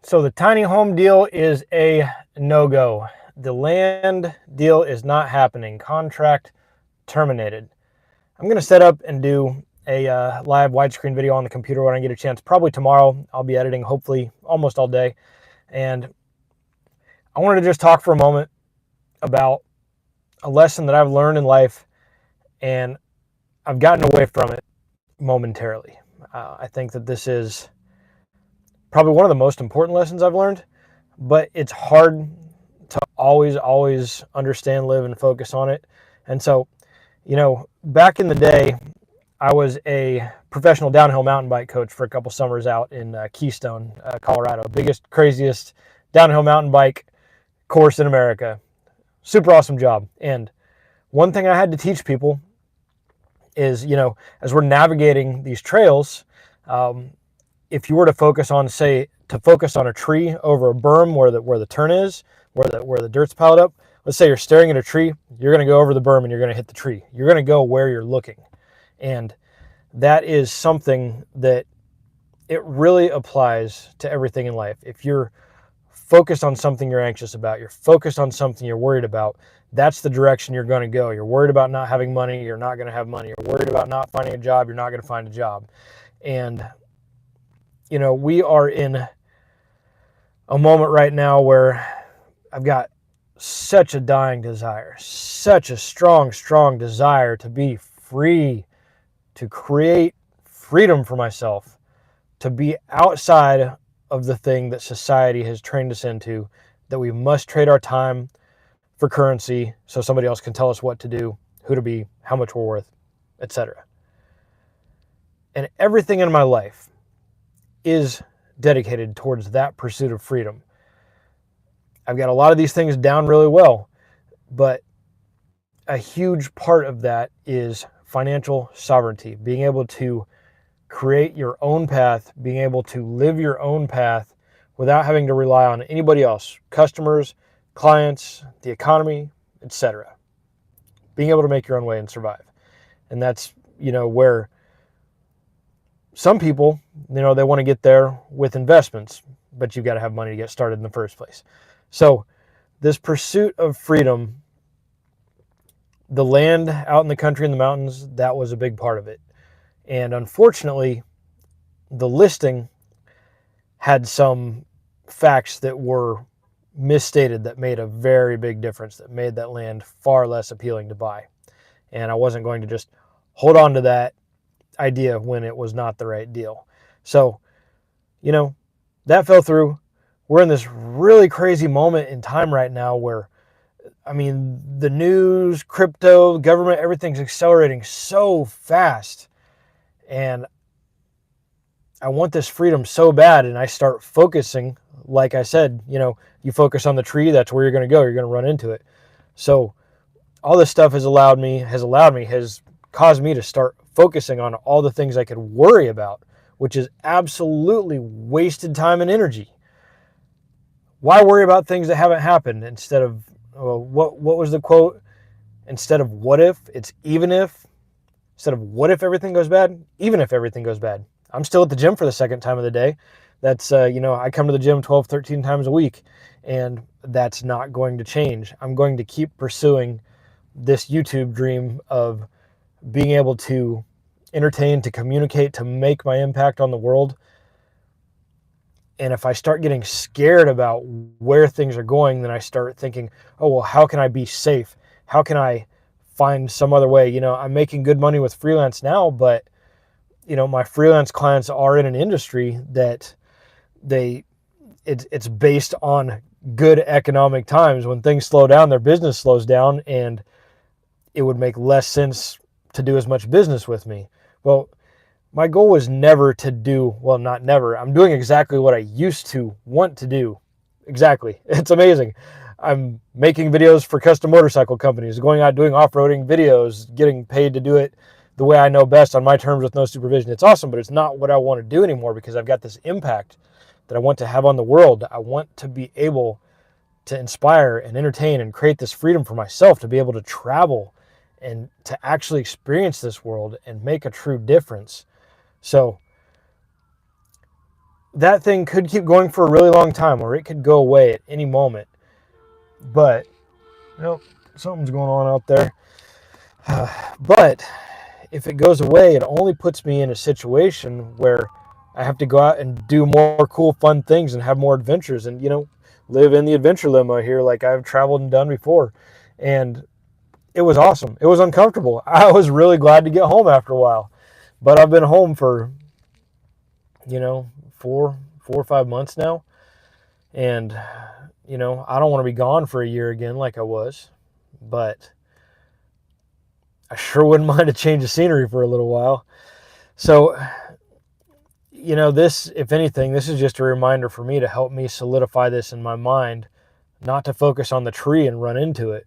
So the tiny home deal is a no-go. The land deal is not happening. Contract terminated. I'm going to set up and do a live widescreen video on the computer when I get a chance. Probably tomorrow. I'll be editing hopefully almost all day. And I wanted to just talk for a moment about a lesson that I've learned in life, and I've gotten away from it momentarily. I think that this is probably one of the most important lessons I've learned, but it's hard to always understand, live, and focus on it. And so, back in the day, I was a professional downhill mountain bike coach for a couple summers out in Keystone, Colorado. Biggest, craziest downhill mountain bike course in America. Super awesome job. And one thing I had to teach people is, as we're navigating these trails, if you were to focus on, a tree over a berm where the turn is, where the dirt's piled up. Let's say you're staring at a tree, you're going to go over the berm and you're going to hit the tree. You're going to go where you're looking. And that is something that it really applies to everything in life. If you're focused on something you're anxious about, you're focused on something you're worried about, that's the direction you're going to go. You're worried about not having money, you're not going to have money. You're worried about not finding a job, you're not going to find a job. And we are in a moment right now where I've got such a dying desire, such a strong desire to be free, to create freedom for myself, to be outside of the thing that society has trained us into, that we must trade our time for currency so somebody else can tell us what to do, who to be, how much we're worth, etc. And everything in my life is dedicated towards that pursuit of freedom. I've got a lot of these things down really well, but a huge part of that is financial sovereignty, being able to create your own path, being able to live your own path without having to rely on anybody else, customers, clients, the economy, etc. Being able to make your own way and survive. And that's, where some people, they want to get there with investments, but you've got to have money to get started in the first place. So this pursuit of freedom, the land out in the country in the mountains, that was a big part of it. And unfortunately, the listing had some facts that were misstated that made a very big difference, that made that land far less appealing to buy. And I wasn't going to just hold on to that idea when it was not the right deal. So, that fell through. We're in this really crazy moment in time right now where, the news, crypto, government, everything's accelerating so fast. And I want this freedom so bad. And I start focusing, like I said, you focus on the tree, that's where you're going to go. You're going to run into it. So all this stuff has caused me to start focusing on all the things I could worry about, which is absolutely wasted time and energy. Why worry about things that haven't happened instead of, what was the quote? Instead of what if, it's even if. Instead of what if everything goes bad, even if everything goes bad. I'm still at the gym for the second time of the day. That's, I come to the gym 12, 13 times a week, and that's not going to change. I'm going to keep pursuing this YouTube dream of being able to entertain, to communicate, to make my impact on the world. And if I start getting scared about where things are going, then I start thinking, oh, well, how can I be safe? How can I find some other way? I'm making good money with freelance now, but, my freelance clients are in an industry that it's based on good economic times. When things slow down, their business slows down, and it would make less sense to do as much business with me. Well, my goal was never to do, well, not never. I'm doing exactly what I used to want to do. Exactly. It's amazing. I'm making videos for custom motorcycle companies, going out doing off-roading videos, getting paid to do it the way I know best on my terms with no supervision. It's awesome, but it's not what I want to do anymore because I've got this impact that I want to have on the world. I want to be able to inspire and entertain and create this freedom for myself, to be able to travel and to actually experience this world and make a true difference. So that thing could keep going for a really long time, or it could go away at any moment. But, nope, something's going on out there. But if it goes away, it only puts me in a situation where I have to go out and do more cool, fun things and have more adventures and, live in the adventure limo here like I've traveled and done before. And it was awesome. It was uncomfortable. I was really glad to get home after a while. But I've been home for, 4 or 5 months now. And, I don't want to be gone for a year again like I was. But I sure wouldn't mind a change of scenery for a little while. So, this, if anything, this is just a reminder for me to help me solidify this in my mind, not to focus on the tree and run into it,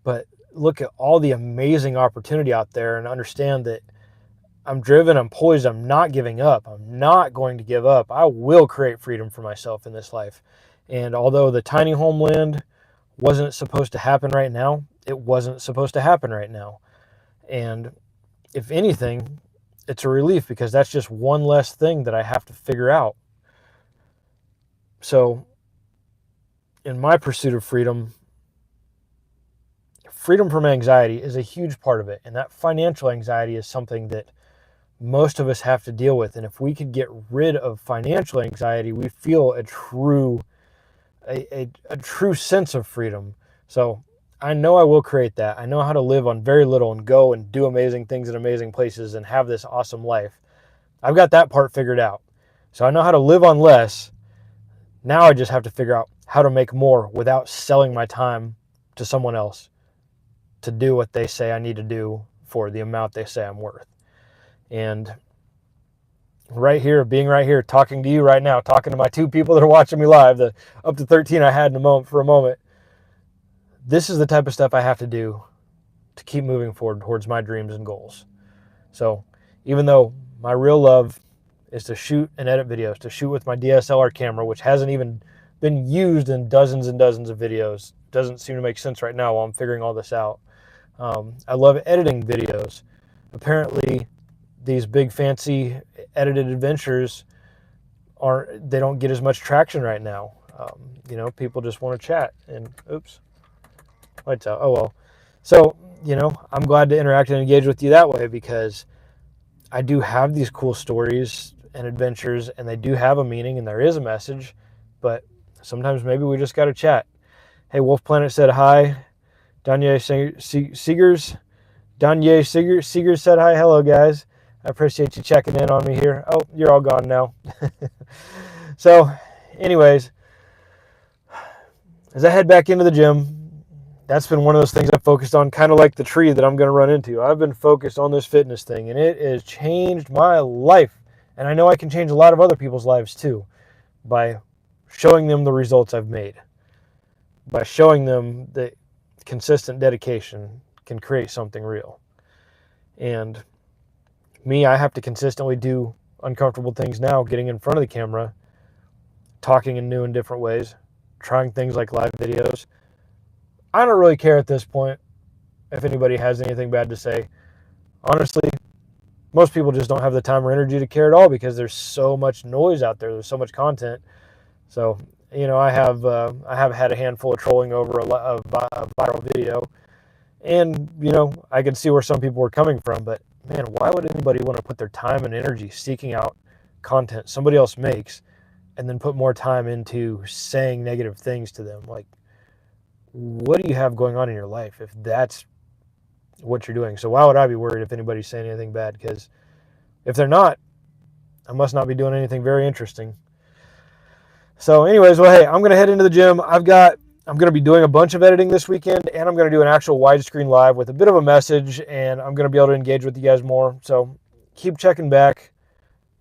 but look at all the amazing opportunity out there and understand that I'm driven, I'm poised, I'm not giving up. I'm not going to give up. I will create freedom for myself in this life. And although the tiny homeland wasn't supposed to happen right now, it wasn't supposed to happen right now. And if anything, it's a relief because that's just one less thing that I have to figure out. So in my pursuit of freedom from anxiety is a huge part of it. And that financial anxiety is something that most of us have to deal with. And if we could get rid of financial anxiety, we feel a true sense of freedom. So I know I will create that. I know how to live on very little and go and do amazing things in amazing places and have this awesome life. I've got that part figured out. So I know how to live on less. Now I just have to figure out how to make more without selling my time to someone else to do what they say I need to do for the amount they say I'm worth. And being right here, talking to you right now, talking to my 2 people that are watching me live, the up to 13 I had for a moment, this is the type of stuff I have to do to keep moving forward towards my dreams and goals. So even though my real love is to shoot and edit videos, to shoot with my DSLR camera, which hasn't even been used in dozens and dozens of videos, doesn't seem to make sense right now while I'm figuring all this out. I love editing videos. Apparently, these big fancy edited adventures they don't get as much traction right now. People just want to chat and lights out. Oh well. So, I'm glad to interact and engage with you that way because I do have these cool stories and adventures and they do have a meaning and there is a message, but sometimes maybe we just got to chat. Hey, Wolf Planet said hi. Danye Seegers said hi. Hello, guys. I appreciate you checking in on me here. Oh, you're all gone now. So, anyways, as I head back into the gym, that's been one of those things I've focused on, kind of like the tree that I'm going to run into. I've been focused on this fitness thing, and it has changed my life. And I know I can change a lot of other people's lives too by showing them the results I've made, by showing them that consistent dedication can create something real. And me, I have to consistently do uncomfortable things now, getting in front of the camera, talking in new and different ways, trying things like live videos. I don't really care at this point if anybody has anything bad to say. Honestly, most people just don't have the time or energy to care at all because there's so much noise out there. There's so much content. So, I have had a handful of trolling over a viral video. And, I could see where some people were coming from. But, man, why would anybody want to put their time and energy seeking out content somebody else makes and then put more time into saying negative things to them? Like, what do you have going on in your life if that's what you're doing? So why would I be worried if anybody's saying anything bad? Because if they're not, I must not be doing anything very interesting. So anyways, well, hey, I'm going to head into the gym. I'm going to be doing a bunch of editing this weekend, and I'm going to do an actual widescreen live with a bit of a message, and I'm going to be able to engage with you guys more. So keep checking back.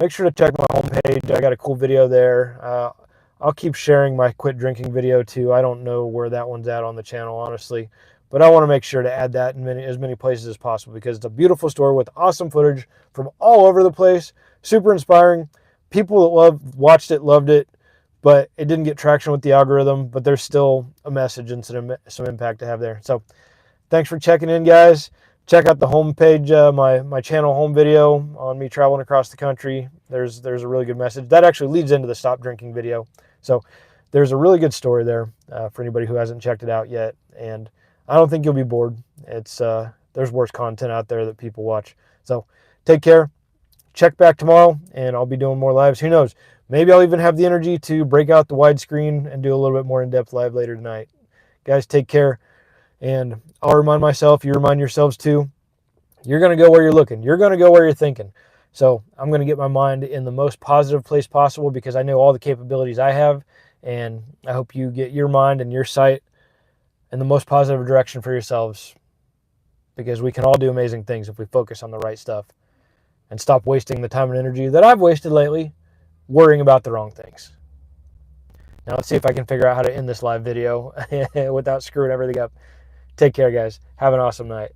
Make sure to check my homepage. I got a cool video there. I'll keep sharing my quit drinking video too. I don't know where that one's at on the channel, honestly, but I want to make sure to add that in as many places as possible because it's a beautiful story with awesome footage from all over the place. Super inspiring. People that watched it, loved it, but it didn't get traction with the algorithm, but there's still a message and some impact to have there. So thanks for checking in, guys. check out the homepage, my channel home video on me traveling across the country. There's a really good message that actually leads into the stop drinking video. So there's a really good story there for anybody who hasn't checked it out yet. And I don't think you'll be bored. It's there's worse content out there that people watch. So take care. Check back tomorrow, and I'll be doing more lives. Who knows? Maybe I'll even have the energy to break out the widescreen and do a little bit more in-depth live later tonight. Guys, take care. And I'll remind myself, you remind yourselves too, you're going to go where you're looking. You're going to go where you're thinking. So I'm going to get my mind in the most positive place possible because I know all the capabilities I have. And I hope you get your mind and your sight in the most positive direction for yourselves, because we can all do amazing things if we focus on the right stuff and stop wasting the time and energy that I've wasted lately worrying about the wrong things. Now let's see if I can figure out how to end this live video without screwing everything up. Take care, guys. Have an awesome night.